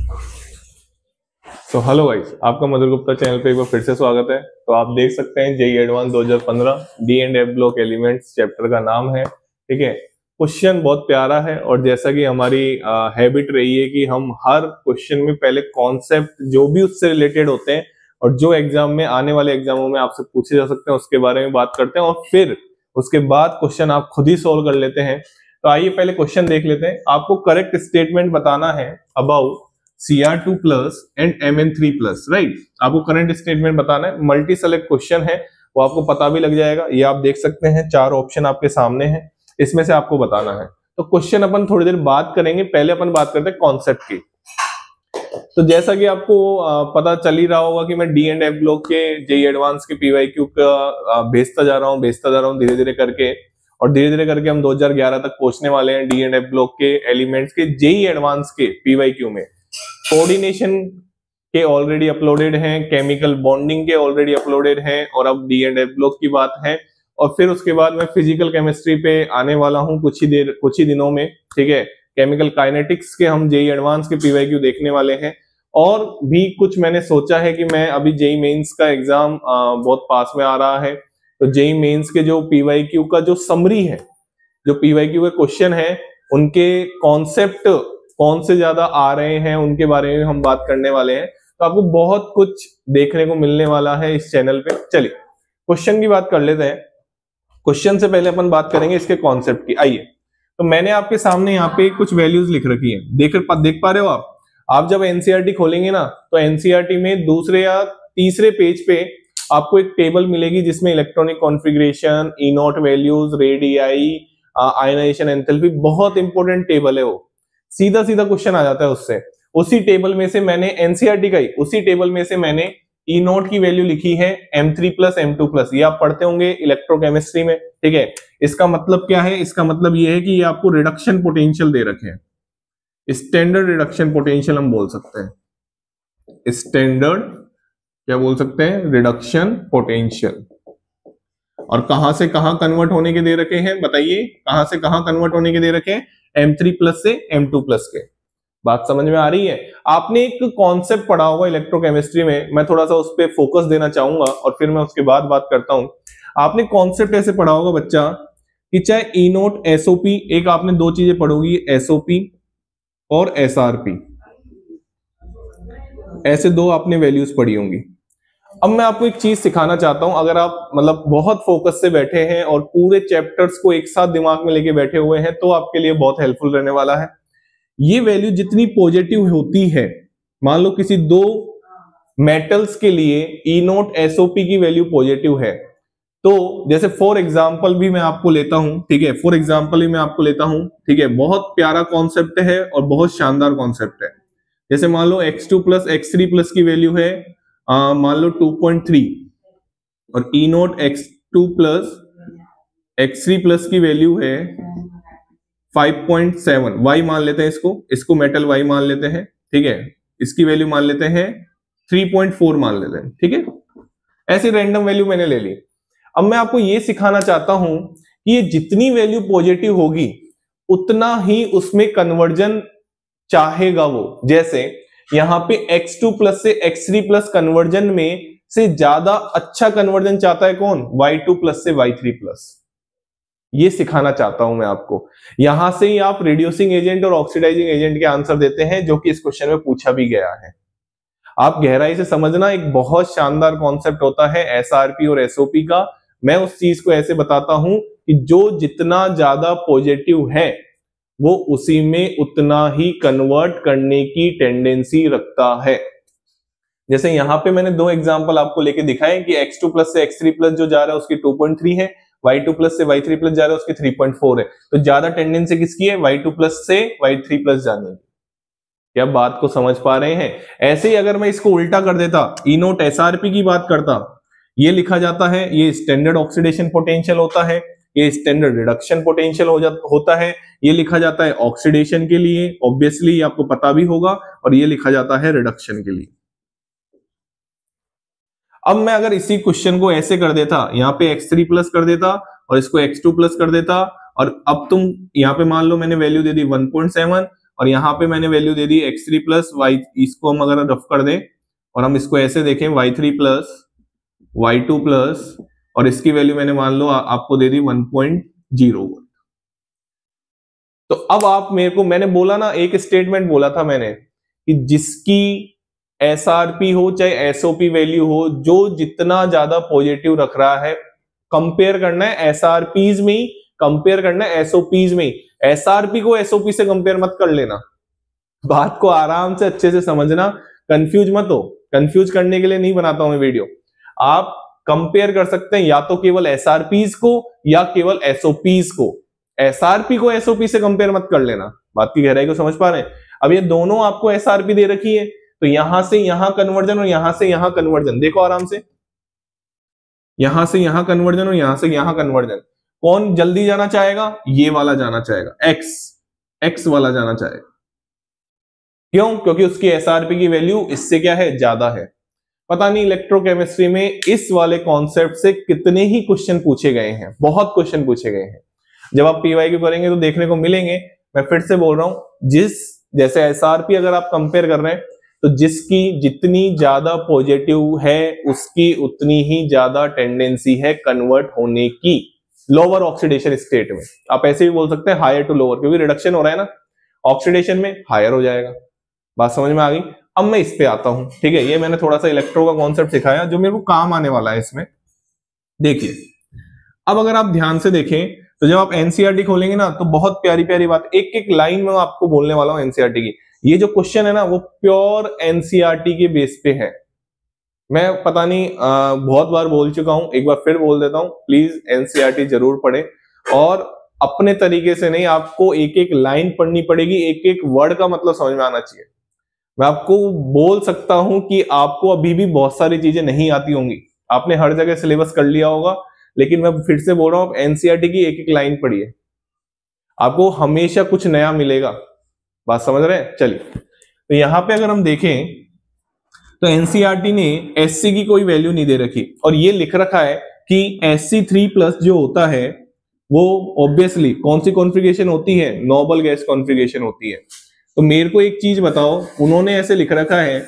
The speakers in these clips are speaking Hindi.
सो हेलो गाइस, आपका मधुर गुप्ता चैनल पे एक बार फिर से स्वागत है। तो आप देख सकते हैं JEE advance 2015 D and F block elements chapter का नाम है। ठीक है, क्वेश्चन बहुत प्यारा है और जैसा कि हमारी हैबिट रही है कि हम हर क्वेश्चन में पहले कॉन्सेप्ट जो भी उससे रिलेटेड होते हैं और जो एग्जाम में आने वाले एग्जामों में आपसे पूछे जा सकते हैं उसके बारे में बात करते हैं और फिर उसके बाद क्वेश्चन आप खुद ही सोल्व कर लेते हैं। तो आइए पहले क्वेश्चन देख लेते हैं। आपको करेक्ट स्टेटमेंट बताना है about Cr2 plus and Mn3 plus, right. आपको करंट स्टेटमेंट बताना है। मल्टी सेलेक्ट क्वेश्चन है, वो आपको पता भी लग जाएगा। ये आप देख सकते हैं, 4 ऑप्शन आपके सामने हैं, इसमें से आपको बताना है। तो क्वेश्चन अपन थोड़ी देर बात करेंगे, पहले अपन बात करते हैं कॉन्सेप्ट की। तो जैसा कि आपको पता चल ही रहा होगा कि मैं डी एंड एफ ब्लॉक के जेईई एडवांस के पीवाईक्यू का भेजता जा रहा हूँ धीरे धीरे करके, और धीरे धीरे करके हम 2011 तक पहुंचने वाले हैं डी एंड एफ ब्लॉक के एलिमेंट्स के जेईई एडवांस के पीवाईक्यू में। कोऑर्डिनेशन के ऑलरेडी अपलोडेड हैं, केमिकल बॉन्डिंग के ऑलरेडी अपलोडेड हैं, और अब डी एंड एफ ब्लॉक की बात है। और फिर उसके बाद मैं फिजिकल केमिस्ट्री पे आने वाला हूं कुछ ही दिनों में। ठीक है, केमिकल काइनेटिक्स के हम जेईई एडवांस के पीवाईक्यू देखने वाले हैं। और भी कुछ मैंने सोचा है कि मैं अभी जेईई मेंस का एग्जाम बहुत पास में आ रहा है, तो जेईई मेंस के जो पीवाईक्यू का जो समरी है, जो पीवाईक्यू के क्वेश्चन है, उनके कॉन्सेप्ट कौन से ज्यादा आ रहे हैं उनके बारे में हम बात करने वाले हैं। तो आपको बहुत कुछ देखने को मिलने वाला है इस चैनल पे। चलिए क्वेश्चन की बात कर लेते हैं। क्वेश्चन से पहले अपन बात करेंगे इसके कॉन्सेप्ट की। आइए, तो मैंने आपके सामने यहाँ पे कुछ वैल्यूज लिख रखी है, देख पा रहे हो आप जब एनसीईआरटी खोलेंगे ना, तो एनसीईआरटी में दूसरे या तीसरे पेज पे आपको एक टेबल मिलेगी जिसमें electronic configuration, E naught values, radii, ionisation enthalpy, बहुत इंपॉर्टेंट टेबल है वो। सीधा सीधा क्वेश्चन आ जाता है उससे। उसी टेबल में से मैंने एनसीईआरटी का ही उसी टेबल में से मैंने ई नोट की वैल्यू लिखी है M3 प्लस M2 प्लस। ये आप पढ़ते होंगे इलेक्ट्रोकेमिस्ट्री में। ठीक है, इसका मतलब क्या है? इसका मतलब ये है कि ये आपको रिडक्शन पोटेंशियल दे रखे हैं। स्टैंडर्ड रिडक्शन पोटेंशियल हम बोल सकते हैं। स्टैंडर्ड क्या बोल सकते हैं? Reduction potential. और कहां से कहां कन्वर्ट होने के दे रखे हैं? बताइए, कहां से कहां कन्वर्ट होने के दे रखे हैं? M3 प्लस से M2 प्लस के। बात समझ में आ रही है? आपने एक कॉन्सेप्ट पढ़ा होगा इलेक्ट्रोकेमिस्ट्री में, मैं थोड़ा सा उस पर फोकस देना चाहूंगा और फिर मैं उसके बाद बात करता हूं। आपने कॉन्सेप्ट ऐसे पढ़ा होगा बच्चा कि चाहे ई नोट एसओपी, एक आपने दो चीजें पढ़ोगी, एसओपी और एसआरपी, ऐसे दो आपने वैल्यूज पढ़ी होंगी। अब मैं आपको एक चीज सिखाना चाहता हूं। अगर आप मतलब बहुत फोकस से बैठे हैं और पूरे चैप्टर्स को एक साथ दिमाग में लेके बैठे हुए हैं, तो आपके लिए बहुत हेल्पफुल रहने वाला है। ये वैल्यू जितनी पॉजिटिव होती है, मान लो किसी दो मेटल्स के लिए ई नोट एसओपी की वैल्यू पॉजिटिव है, तो जैसे फॉर एग्जाम्पल भी मैं आपको लेता हूं। ठीक है, फॉर एग्जाम्पल ही मैं आपको लेता हूं। ठीक है, बहुत प्यारा कॉन्सेप्ट है और बहुत शानदार कॉन्सेप्ट है। जैसे मान लो x2 प्लस x3 प्लस की वैल्यू है मान लो 2.3 और E naught x2 plus x3 plus की वैल्यू है 5.7। y मान लेते हैं, इसको मेटल y मान लेते हैं। ठीक है, इसकी वैल्यू मान लेते हैं 3.4 मान लेते हैं। ठीक है, ऐसी रैंडम वैल्यू मैंने ले ली। अब मैं आपको ये सिखाना चाहता हूं कि ये जितनी वैल्यू पॉजिटिव होगी उतना ही उसमें कन्वर्जन चाहेगा वो। जैसे यहां पे x2 प्लस से x3 प्लस कन्वर्जन में से ज्यादा अच्छा कन्वर्जन चाहता है कौन? y2 प्लस से y3 प्लस। ये सिखाना चाहता हूं मैं आपको। यहां से ही आप रिड्यूसिंग एजेंट और ऑक्सीडाइजिंग एजेंट के आंसर देते हैं, जो कि इस क्वेश्चन में पूछा भी गया है। आप गहराई से समझना, एक बहुत शानदार कॉन्सेप्ट होता है एसआरपी और एसओपी का। मैं उस चीज को ऐसे बताता हूं कि जो जितना ज्यादा पॉजिटिव है वो उसी में उतना ही कन्वर्ट करने की टेंडेंसी रखता है। जैसे यहां पे मैंने दो एग्जांपल आपको लेके दिखाए कि x2 प्लस से x3 प्लस जो जा रहा है उसकी 2.3 है, y2 प्लस से y3 प्लस जा रहा है उसकी 3.4 है। तो ज्यादा टेंडेंसी किसकी है? y2 प्लस से y3 प्लस जाने की। क्या बात को समझ पा रहे हैं? ऐसे ही अगर मैं इसको उल्टा कर देता, ई नोट एसआरपी की बात करता, ये लिखा जाता है, ये स्टैंडर्ड ऑक्सीडेशन पोटेंशियल होता है, ये स्टैंडर्ड रिडक्शन पोटेंशियल होता है, ये लिखा जाता है ऑक्सीडेशन के लिए, ऑब्वियसली आपको पता भी होगा, और ये लिखा जाता है रिडक्शन के लिए। अब मैं अगर इसी क्वेश्चन को ऐसे कर देता, यहाँ पे x3 प्लस कर देता और इसको x2 प्लस कर देता, और अब तुम यहाँ पे मान लो मैंने वैल्यू दे दी 1.7 और यहाँ पे मैंने वैल्यू दे दी x3 प्लस वाई, इसको हम अगर रफ कर दें और हम इसको ऐसे देखें y3 प्लस y2 प्लस, और इसकी वैल्यू मैंने मान लो आपको दे दी 1.0 वोल्ट। तो अब आप मेरे को, मैंने बोला ना, एक स्टेटमेंट बोला था मैंने कि जिसकी एसआरपी हो चाहे एसओपी वैल्यू हो, जो जितना ज्यादा पॉजिटिव रख रहा है, कंपेयर करना है एसआरपीज में ही, कंपेयर करना है एसओपीज में ही। एसआरपी को एसओपी से कंपेयर मत कर लेना, बात को आराम से अच्छे से समझना, कंफ्यूज मत हो। कंफ्यूज करने के लिए नहीं बनाता हूं मैं वीडियो। आप कंपेयर कर सकते हैं या तो केवल एसआरपीज को या केवल एसओपीज को। एसआरपी को एसओपी से कंपेयर मत कर लेना। बात की गहराई को समझ पा रहे हैं? अब ये दोनों आपको एसआरपी दे रखी है, तो यहां से यहां कन्वर्जन और यहां से यहां कन्वर्जन, देखो आराम से, यहां से यहां कन्वर्जन और यहां से यहां कन्वर्जन, कौन जल्दी जाना चाहेगा? ये वाला जाना चाहेगा, एक्स वाला जाना चाहेगा। क्यों? क्योंकि उसकी एसआरपी की वैल्यू इससे क्या है? ज्यादा है। पता नहीं इलेक्ट्रोकेमिस्ट्री में इस वाले कॉन्सेप्ट से कितने ही क्वेश्चन पूछे गए हैं, बहुत क्वेश्चन पूछे गए हैं। जब आप पीवाईक्यू करेंगे तो देखने को मिलेंगे। मैं फिर से बोल रहा हूं, जैसे एसआरपी अगर आप कंपेयर कर रहे हैं, तो जिसकी जितनी ज्यादा पॉजिटिव है उसकी उतनी ही ज्यादा टेंडेंसी है कन्वर्ट होने की लोअर ऑक्सीडेशन स्टेट में। आप ऐसे भी बोल सकते हैं हायर टू लोअर, क्योंकि रिडक्शन हो रहा है ना, ऑक्सीडेशन में हायर हो जाएगा। बात समझ में आ गई? अब मैं इस पे आता हूं, ठीक है। ये मैंने थोड़ा सा इलेक्ट्रो का कॉन्सेप्ट सिखाया जो मेरे को काम आने वाला है इसमें। देखिए, अब अगर आप ध्यान से देखें तो जब आप एनसीईआरटी खोलेंगे ना, तो बहुत प्यारी प्यारी बात, एक एक लाइन में आपको बोलने वाला हूं एनसीईआरटी की। ये जो क्वेश्चन है ना, वो प्योर एनसीईआरटी के बेस पे है। मैं पता नहीं बहुत बार बोल चुका हूं, एक बार फिर बोल देता हूं, प्लीज एनसीईआरटी जरूर पढ़ें, और अपने तरीके से नहीं, आपको एक एक लाइन पढ़नी पड़ेगी, एक एक वर्ड का मतलब समझ में आना चाहिए। मैं आपको बोल सकता हूं कि आपको अभी भी बहुत सारी चीजें नहीं आती होंगी, आपने हर जगह सिलेबस कर लिया होगा, लेकिन मैं फिर से बोल रहा हूं, एनसीईआरटी की एक एक लाइन पढ़िए, आपको हमेशा कुछ नया मिलेगा। बात समझ रहे हैं? चलिए, तो यहां पे अगर हम देखें तो एनसीईआरटी ने एससी की कोई वैल्यू नहीं दे रखी, और ये लिख रखा है कि SC3+ जो होता है वो ऑब्वियसली कौन सी कॉन्फ़िगरेशन होती है? नोबल गैस कॉन्फ़िगरेशन होती है। तो मेरे को एक चीज बताओ, उन्होंने ऐसे लिख रखा है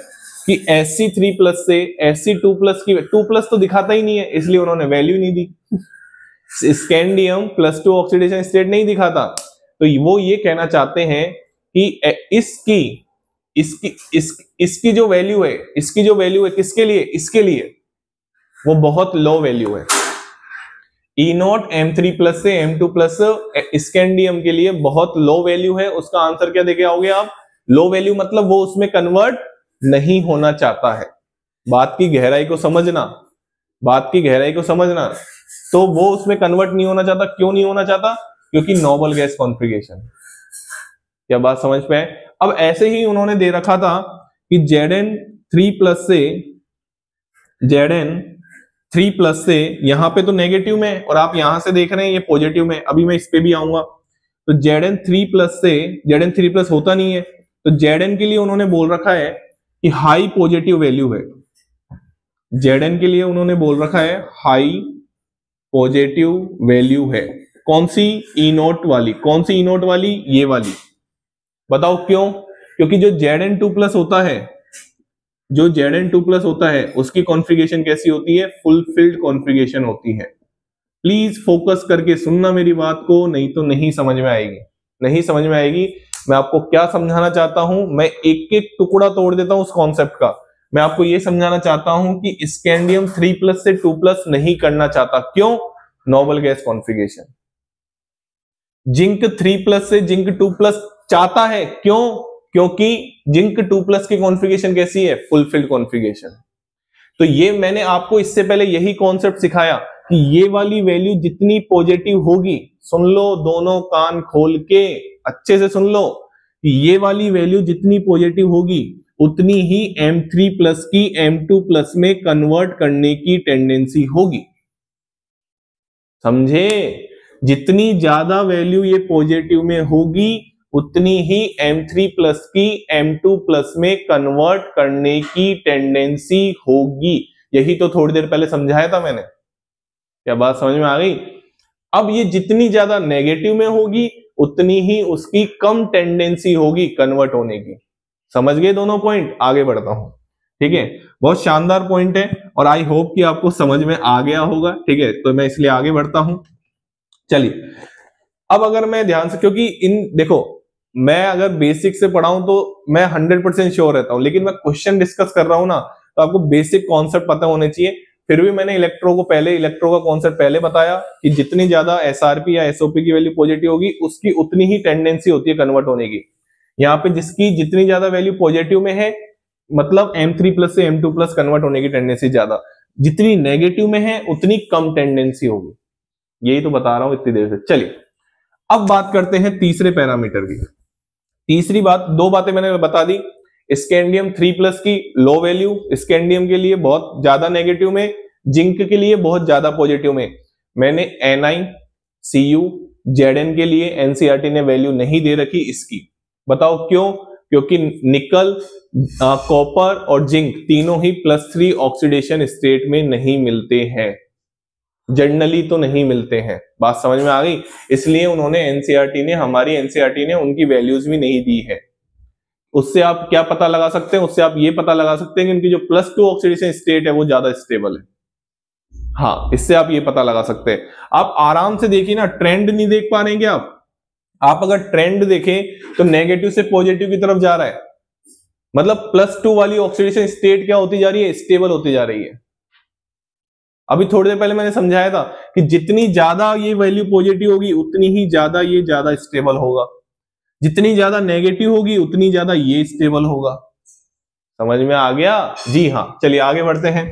कि SC3+ से SC2+ की 2+ तो दिखाता ही नहीं है, इसलिए उन्होंने वैल्यू नहीं दी। स्कैंडियम +2 ऑक्सीडेशन स्टेट नहीं दिखाता, तो वो ये कहना चाहते हैं कि इसकी जो वैल्यू है, इसकी जो वैल्यू है किसके लिए? इसके लिए वो बहुत लो वैल्यू है। E0 M3+ से M2+ स्कैंडियम के लिए बहुत लो वैल्यू है। उसका आंसर क्या देके आओगे आप? लो वैल्यू, मतलब वो उसमें कन्वर्ट नहीं होना चाहता है। बात की गहराई को समझना, बात की गहराई को समझना। तो वो उसमें कन्वर्ट नहीं होना चाहता। क्यों नहीं होना चाहता? क्योंकि नोबल गैस कॉन्फ़िगरेशन। क्या बात समझ पे है? अब ऐसे ही उन्होंने दे रखा था कि Zn3+ से यहां पे तो नेगेटिव में, और आप यहां से देख रहे हैं ये पॉजिटिव में। अभी मैं इस पे भी आऊंगा। तो Zn3+ होता नहीं है, तो Zn के लिए उन्होंने बोल रखा है कि हाई पॉजिटिव वैल्यू है। Zn के लिए उन्होंने बोल रखा है हाई पॉजिटिव वैल्यू है। कौन सी? E0 वाली। कौन सी E0 वाली? ये वाली। बताओ क्यों? क्योंकि जो Zn2+ होता है, जो Zn2+ होता है, उसकी कॉन्फ़िगरेशन कैसी होती है? फुलफिल्ड कॉन्फ़िगरेशन होती है। प्लीज फोकस करके सुनना मेरी बात को, नहीं तो नहीं समझ में आएगी, नहीं समझ में आएगी। मैं आपको क्या समझाना चाहता हूं, मैं एक एक टुकड़ा तोड़ देता हूं उस कॉन्सेप्ट का। मैं आपको यह समझाना चाहता हूं कि स्कैंडियम 3+ से 2+ नहीं करना चाहता। क्यों? Noble gas configuration. जिंक 3+ से जिंक 2+ चाहता है। क्यों? क्योंकि जिंक 2+ की कॉन्फ़िगरेशन कैसी है? Fulfilled configuration. तो ये मैंने आपको इससे पहले यही कॉन्सेप्ट सिखाया कि ये वाली वैल्यू जितनी पॉजिटिव होगी, सुन लो दोनों कान खोल के अच्छे से सुन लो, कि ये वाली वैल्यू जितनी पॉजिटिव होगी उतनी ही M3+ की M2+ में कन्वर्ट करने की टेंडेंसी होगी। समझे? जितनी ज्यादा वैल्यू ये पॉजिटिव में होगी उतनी ही M3+ की M2+ में कन्वर्ट करने की टेंडेंसी होगी। यही तो थोड़ी देर पहले समझाया था मैंने। क्या बात समझ में आ गई? अब ये जितनी ज्यादा नेगेटिव में होगी उतनी ही उसकी कम टेंडेंसी होगी कन्वर्ट होने की। समझ गए दोनों पॉइंट? आगे बढ़ता हूं, ठीक है। बहुत शानदार पॉइंट है और आई होप कि आपको समझ में आ गया होगा, ठीक है। तो मैं इसलिए आगे बढ़ता हूं। चलिए, अब अगर मैं ध्यान से, क्योंकि देखो, मैं अगर बेसिक से पढ़ाऊं तो मैं 100% श्योर रहता हूं, लेकिन मैं क्वेश्चन डिस्कस कर रहा हूं ना, तो आपको बेसिक कॉन्सेप्ट पता होने चाहिए। फिर भी मैंने इलेक्ट्रो का कॉन्सेप्ट पहले बताया कि जितनी ज्यादा एसआरपी या एसओपी की वैल्यू पॉजिटिव होगी, उसकी उतनी ही टेंडेंसी होती है कन्वर्ट होने की। यहाँ पे जिसकी जितनी ज्यादा वैल्यू पॉजिटिव में है, मतलब M3+ से M2+ कन्वर्ट होने की टेंडेंसी ज्यादा, जितनी नेगेटिव में है उतनी कम टेंडेंसी होगी। यही तो बता रहा हूं इतनी देर से। चलिए, अब बात करते हैं तीसरे पैरामीटर की। तीसरी बात, दो बातें मैंने बता दी, स्कैंडियम 3+ की लो वैल्यू, स्कैंडियम के लिए बहुत ज्यादा नेगेटिव में, जिंक के लिए बहुत ज्यादा पॉजिटिव में। मैंने Ni, Cu, Zn के लिए एनसीईआरटी ने वैल्यू नहीं दे रखी इसकी। बताओ क्यों? क्योंकि निकल, कॉपर और जिंक तीनों ही +3 ऑक्सीडेशन स्टेट में नहीं मिलते हैं, जनरली तो नहीं मिलते हैं। बात समझ में आ गई? इसलिए उन्होंने हमारी एनसीईआरटी ने उनकी वैल्यूज भी नहीं दी है। उससे आप क्या पता लगा सकते हैं? उससे आप ये पता लगा सकते हैं कि उनकी जो +2 ऑक्सीडेशन स्टेट है वो ज्यादा स्टेबल है। हाँ, इससे आप ये पता लगा सकते हैं। आप आराम से देखिए ना, ट्रेंड नहीं देख पा रहे हैं क्या आप अगर ट्रेंड देखें तो नेगेटिव से पॉजिटिव की तरफ जा रहा है, मतलब +2 वाली ऑक्सीडेशन स्टेट क्या होती जा रही है? स्टेबल होती जा रही है। अभी थोड़ी देर पहले मैंने समझाया था कि जितनी ज्यादा ये वैल्यू पॉजिटिव होगी उतनी ही ज्यादा ये ज्यादा स्टेबल होगा, जितनी ज्यादा नेगेटिव होगी उतनी ज्यादा ये स्टेबल होगा। समझ में आ गया? जी हाँ। चलिए आगे बढ़ते हैं।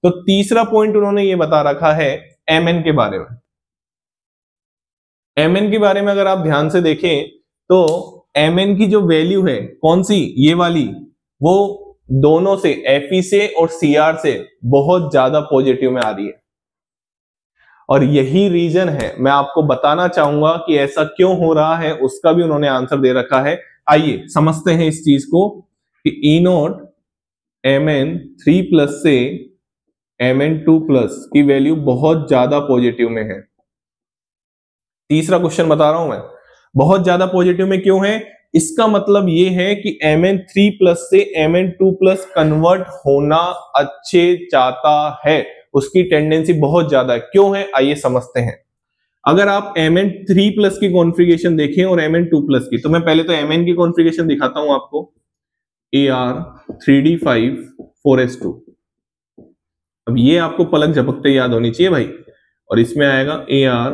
तो तीसरा पॉइंट उन्होंने ये बता रखा है Mn के बारे में। Mn के बारे में अगर आप ध्यान से देखें तो Mn की जो वैल्यू है, कौन सी? ये वाली, वो दोनों से, Fe से और Cr से बहुत ज्यादा पॉजिटिव में आ रही है। और यही रीजन है, मैं आपको बताना चाहूंगा कि ऐसा क्यों हो रहा है, उसका भी उन्होंने आंसर दे रखा है। आइए समझते हैं इस चीज को कि E0 Mn3+ से Mn2+ की वैल्यू बहुत ज्यादा पॉजिटिव में है। तीसरा क्वेश्चन बता रहा हूं मैं, बहुत ज्यादा पॉजिटिव में क्यों है? इसका मतलब ये है कि Mn3+ से Mn2+ कन्वर्ट होना अच्छे चाहता है, उसकी टेंडेंसी बहुत ज्यादा है। क्यों है? आइए समझते हैं। अगर आप Mn3+ की कॉन्फ़िगरेशन देखें और Mn2+ की, तो मैं पहले तो Mn की कॉन्फ़िगरेशन दिखाता हूं आपको। Ar3d5 4s2। अब ये आपको पलक झपकते याद होनी चाहिए भाई। और इसमें आएगा Ar,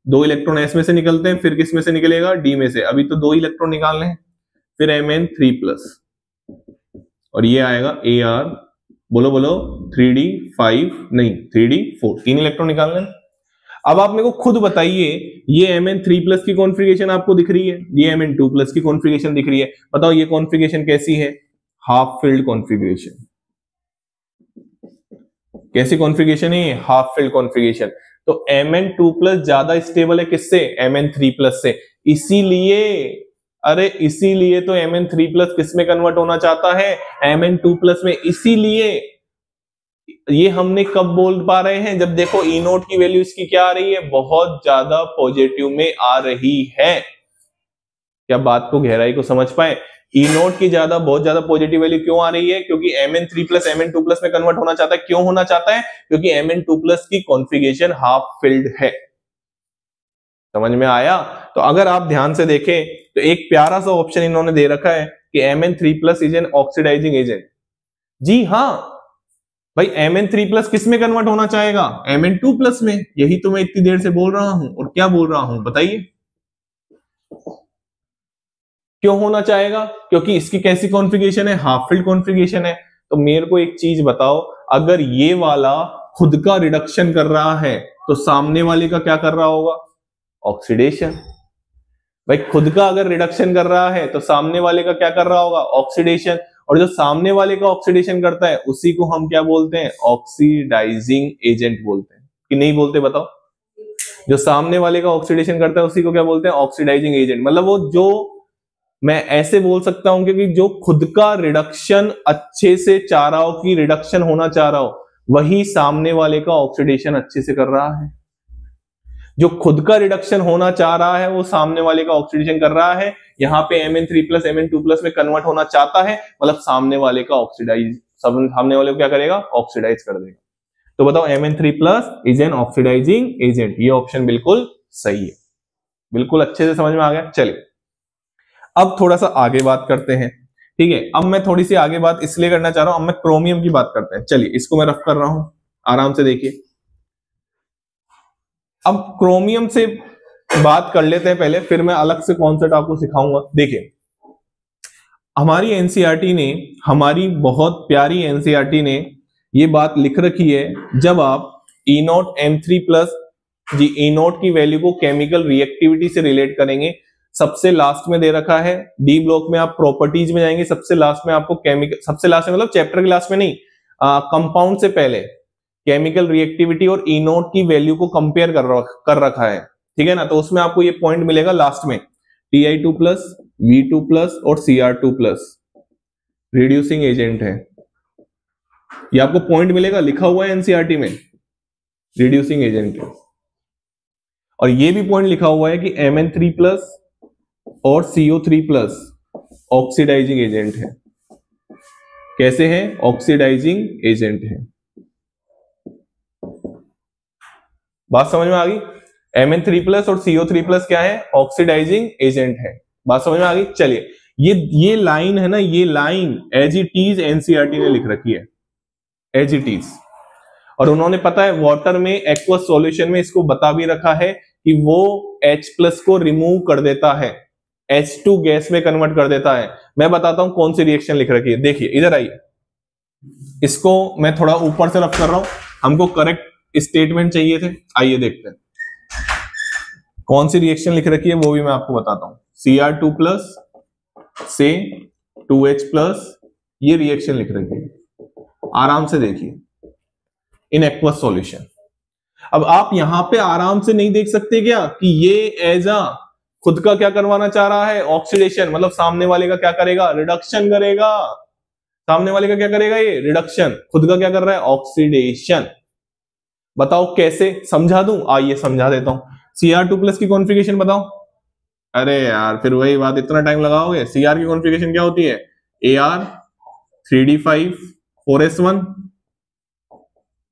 2 इलेक्ट्रॉन S में से निकलते हैं, फिर किस में से निकलेगा? D में से। अभी तो 2 इलेक्ट्रॉन निकालने हैं। फिर Mn3+, और ये आएगा Ar, बोलो बोलो, 3d5 नहीं 3d4, 3 इलेक्ट्रॉन निकालने हैं। अब आप मेरे को खुद बताइए, ये Mn3+ की कॉन्फ़िगरेशन आपको दिख रही है, ये Mn2+ की कॉन्फ़िगरेशन दिख रही है। बताओ ये कॉन्फ़िगरेशन कैसी है? Half filled configuration. कैसी कॉन्फ़िगरेशन है? Half filled configuration. तो Mn2+ ज्यादा स्टेबल है किससे? Mn3+ से। इसीलिए तो Mn3+ किस में कन्वर्ट होना चाहता है? Mn2+ में। इसीलिए ये हमने कब बोल पा रहे हैं? जब देखो E0 की वैल्यू इसकी क्या आ रही है? बहुत ज्यादा पॉजिटिव में आ रही है। क्या बात को, गहराई को समझ पाए? E0 की बहुत ज्यादा पॉजिटिव वैल्यू क्यों आ रही है? क्योंकि Mn3+ Mn2+ में कन्वर्ट होना चाहता है। क्यों होना चाहता है? क्योंकि Mn2+ की कॉन्फ़िगरेशन हाफ फिल्ड है। समझ में आया? तो अगर आप ध्यान से देखें तो एक प्यारा सा ऑप्शन इन्होंने दे रखा है कि Mn3+ is an oxidising agent. जी हाँ भाई, Mn3+ किस में कन्वर्ट होना चाहेगा? Mn2+ में। यही तो मैं इतनी देर से बोल रहा हूं। और क्या बोल रहा हूं बताइए? क्यों होना चाहेगा? क्योंकि इसकी कैसी कॉन्फ़िगरेशन है? हाफ फिल्ड कॉन्फ़िगरेशन है। तो मेरे को एक चीज बताओ, अगर ये वाला खुद का रिडक्शन कर रहा है तो सामने वाले का क्या कर रहा होगा? ऑक्सीडेशन। भाई खुद का अगर रिडक्शन कर रहा है तो सामने वाले का क्या कर रहा होगा? ऑक्सीडेशन। और जो सामने वाले का ऑक्सीडेशन करता है उसी को हम क्या बोलते हैं? ऑक्सीडाइजिंग एजेंट बोलते हैं कि नहीं बोलते? बताओ। जो सामने वाले का ऑक्सीडेशन करता है उसी को क्या बोलते हैं? Oxidising agent. मतलब वो, जो मैं ऐसे बोल सकता हूं क्योंकि जो खुद का रिडक्शन अच्छे से चाह रहा हो, कि रिडक्शन होना चाह रहा हो, वही सामने वाले का ऑक्सीडेशन अच्छे से कर रहा है। जो खुद का रिडक्शन होना चाह रहा है वो सामने वाले का ऑक्सीडेशन कर रहा है, यहाँ पे Mn3+ Mn2+ में कन्वर्ट होना चाहता है, मतलब सामने वाले का सामने वाले को क्या करेगा, ऑक्सीडाइज कर देगा। तो बताओ Mn3+ is an oxidising agent, ये ऑप्शन बिल्कुल सही है। बिल्कुल अच्छे से समझ में आ गया। चलिए अब थोड़ा सा आगे बात करते हैं, ठीक है। अब मैं थोड़ी सी आगे बात इसलिए करना चाह रहा हूं, अब मैं क्रोमियम की बात करते हैं। चलिए इसको मैं रफ कर रहा हूं, आराम से देखिए। अब क्रोमियम से बात कर लेते हैं पहले, फिर मैं अलग से कॉन्सेप्ट आपको सिखाऊंगा। देखिए हमारी एनसीईआरटी ने, हमारी बहुत प्यारी एनसीईआरटी ने ये बात लिख रखी है, जब आप E0 M3+ जी E0 की वैल्यू को केमिकल रिएक्टिविटी से रिलेट करेंगे, सबसे लास्ट में दे रखा है डी ब्लॉक में, आप प्रॉपर्टीज में जाएंगे, सबसे लास्ट में आपको केमिकल, सबसे लास्ट में मतलब चैप्टर के लास्ट में नहीं, कंपाउंड से पहले केमिकल रिएक्टिविटी और E0 की वैल्यू को कंपेयर कर रखा है, ठीक है ना। तो उसमें आपको ये पॉइंट मिलेगा लास्ट में, Ti2+, V2+ और Cr2+ रिड्यूसिंग एजेंट है, ये आपको पॉइंट मिलेगा, लिखा हुआ है एनसीईआरटी में, रिड्यूसिंग एजेंट है। और ये भी पॉइंट लिखा हुआ है कि Mn3+ और CO3+ ऑक्सीडाइजिंग एजेंट है। कैसे है, ऑक्सीडाइजिंग एजेंट है। बात समझ में आ गई। Mn3+ और CO3+ क्या है, ऑक्सीडाइजिंग एजेंट है। बात समझ में आ गई। चलिए ये लाइन है ना, ये line as it is NCERT ने लिख रखी है, एज इट इज। और उन्होंने पता है वाटर में एक्वस सॉल्यूशन में इसको बता भी रखा है कि वो H+ को रिमूव कर देता है, H2 गैस में कन्वर्ट कर देता है। मैं बताता हूं कौन सी रिएक्शन लिख रखी है। देखिए इधर आइए, इसको मैं थोड़ा ऊपर से रफ कर रहा हूं, हमको करेक्ट स्टेटमेंट चाहिए थे। आइए देखते हैं कौन सी रिएक्शन लिख रखी है, वो भी मैं आपको बताता हूं। Cr2+ से 2H+, ये रिएक्शन लिख रखी है, आराम से देखिए, इन एक्वस सॉल्यूशन। अब आप यहां पे आराम से नहीं देख सकते क्या कि ये एज अ खुद का क्या करवाना चाह रहा है, ऑक्सीडेशन, मतलब सामने वाले का क्या करेगा, रिडक्शन करेगा। सामने वाले का क्या करेगा, ये रिडक्शन, खुद का क्या कर रहा है, ऑक्सीडेशन। बताओ कैसे, समझा दूं, आइए समझा देता हूं। Cr2+ की कॉन्फ़िगरेशन बताओ। अरे यार फिर वही बात, इतना टाइम लगाओगे। Cr की कॉन्फ़िगरेशन क्या होती है, Ar 3d5 4s1।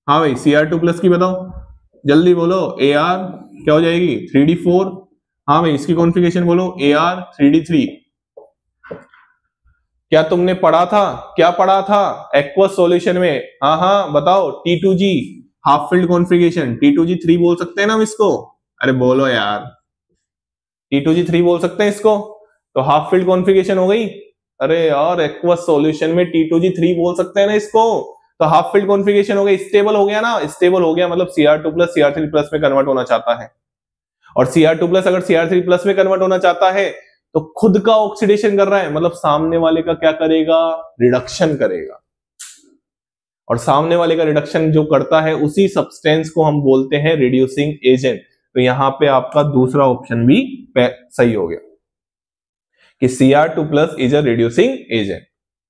हाँ भाई Cr2+ की बताओ, जल्दी बोलो। Ar क्या हो जाएगी, 3d4। हाँ भाई इसकी कॉन्फ़िगरेशन बोलो, Ar 3d3। क्या तुमने पढ़ा था, क्या पढ़ा था एक्वस सॉल्यूशन में? हाँ हाँ बताओ। T2G half filled configuration, T2G 3 बोल सकते हैं ना हम इसको? अरे बोलो यार, T2G 3 बोल सकते हैं इसको, तो हाफ फिल्ड कॉन्फ़िगरेशन हो गई। अरे यार एक्वस सॉल्यूशन में T2G 3 बोल सकते हैं ना इसको, तो हाफ फिल्ड कॉन्फ़िगरेशन हो गई, स्टेबल हो गया ना, स्टेबल हो गया, मतलब Cr2+ Cr3+ में कन्वर्ट होना चाहता है। और Cr2+ अगर Cr3+ में कन्वर्ट होना चाहता है तो खुद का ऑक्सीडेशन कर रहा है, मतलब सामने वाले का क्या करेगा, रिडक्शन करेगा। और सामने वाले का रिडक्शन जो करता है उसी सब्सटेंस को हम बोलते हैं रिड्यूसिंग एजेंट। तो यहां पे आपका दूसरा ऑप्शन भी सही हो गया कि Cr2+ is a reducing agent.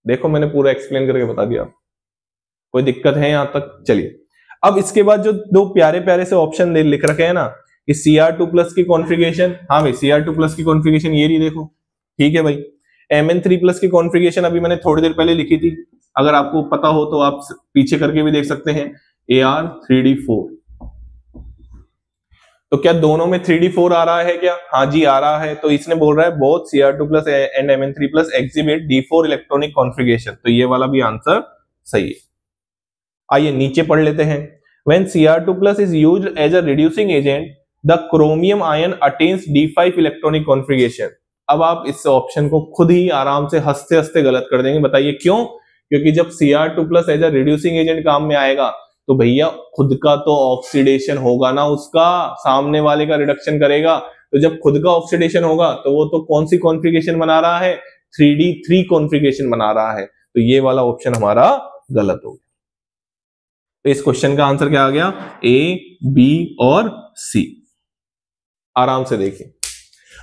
देखो मैंने पूरा एक्सप्लेन करके बता दिया, कोई दिक्कत है यहां तक? चलिए अब इसके बाद जो दो प्यारे प्यारे से ऑप्शन लिख रखे हैं ना, कि Cr2+ की कॉन्फ़िगरेशन, हाँ भाई Cr2+ की कॉन्फ़िगरेशन ये रही, देखो ठीक है भाई। Mn3+ की कॉन्फ़िगरेशन अभी मैंने थोड़ी देर पहले लिखी थी, अगर आपको पता हो तो आप पीछे करके भी देख सकते हैं, Ar 3d4। तो क्या दोनों में 3d4 आ रहा है क्या? हाँ जी आ रहा है। तो इसने बोल रहा है both Cr2+ and Mn3+ exhibit d4 electronic configuration, तो ये वाला भी आंसर सही है। आइए नीचे पढ़ लेते हैं। When Cr2+ is used as a reducing agent, the chromium ion attains d5 electronic configuration. अब आप इस ऑप्शन को खुद ही आराम से हंसते हंसते गलत कर देंगे, बताइए क्यों? क्योंकि जब Cr2+ as a reducing agent काम में आएगा तो भैया खुद का तो ऑक्सीडेशन होगा ना, उसका सामने वाले का रिडक्शन करेगा। तो जब खुद का ऑक्सीडेशन होगा तो वो तो कौन सी कॉन्फ़िगरेशन बना रहा है, 3d3 कॉन्फ़िगरेशन बना रहा है। तो ये वाला ऑप्शन हमारा गलत हो गया। तो इस क्वेश्चन का आंसर क्या आ गया, ए, बी और सी। आराम से देखिए।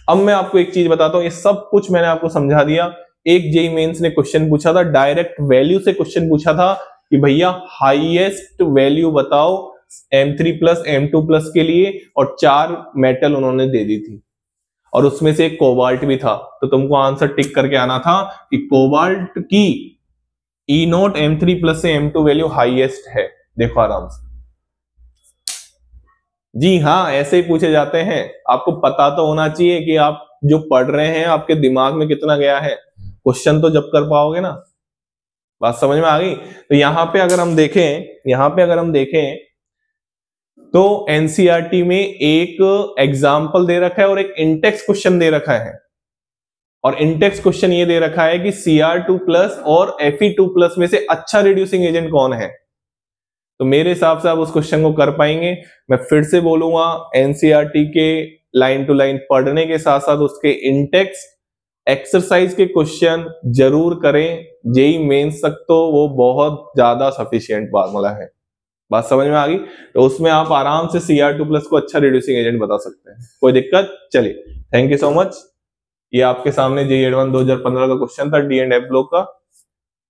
अब मैं आपको एक चीज बताता हूं, ये सब कुछ मैंने आपको समझा दिया। एक जेईई मेंस ने क्वेश्चन पूछा था, डायरेक्ट वैल्यू से क्वेश्चन पूछा था कि भैया हाईएस्ट वैल्यू बताओ M3+ M2+ के लिए और 4 मेटल उन्होंने दे दी थी और उसमें से एक कोबाल्ट भी था। तो तुमको आंसर टिक करके आना था कि कोबाल्ट की E0 M3+ से M2 वैल्यू हाईएस्ट है। देखो आराम से, जी हाँ, ऐसे ही पूछे जाते हैं। आपको पता तो होना चाहिए कि आप जो पढ़ रहे हैं आपके दिमाग में कितना गया है, क्वेश्चन तो जब कर पाओगे ना। बात समझ में आ गई? तो यहां पे अगर हम देखें तो एनसीईआरटी में एक एग्जाम्पल दे रखा है और एक इंटेक्स क्वेश्चन दे रखा है। और इंटेक्स क्वेश्चन ये दे रखा है कि Cr2+ और Fe2+ में से अच्छा रिड्यूसिंग एजेंट कौन है। तो मेरे हिसाब से आप उस क्वेश्चन को कर पाएंगे। मैं फिर से बोलूंगा, एनसीईआरटी के लाइन टू लाइन पढ़ने के साथ साथ उसके इंटेक्स एक्सरसाइज के क्वेश्चन जरूर करें। जेई मेंस तक तो वो बहुत ज्यादा सफिशिएंट फार्मूला है। बात समझ में आ गई? तो उसमें आप आराम से Cr2+ को अच्छा रिड्यूसिंग एजेंट बता सकते हैं, कोई दिक्कत? चलिए, थैंक यू सो मच। ये आपके सामने जेईई एडवांस 2015 का क्वेश्चन था डी एंड एफ ब्लॉक का।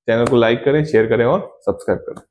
चैनल को लाइक करें, शेयर करें और सब्सक्राइब करें।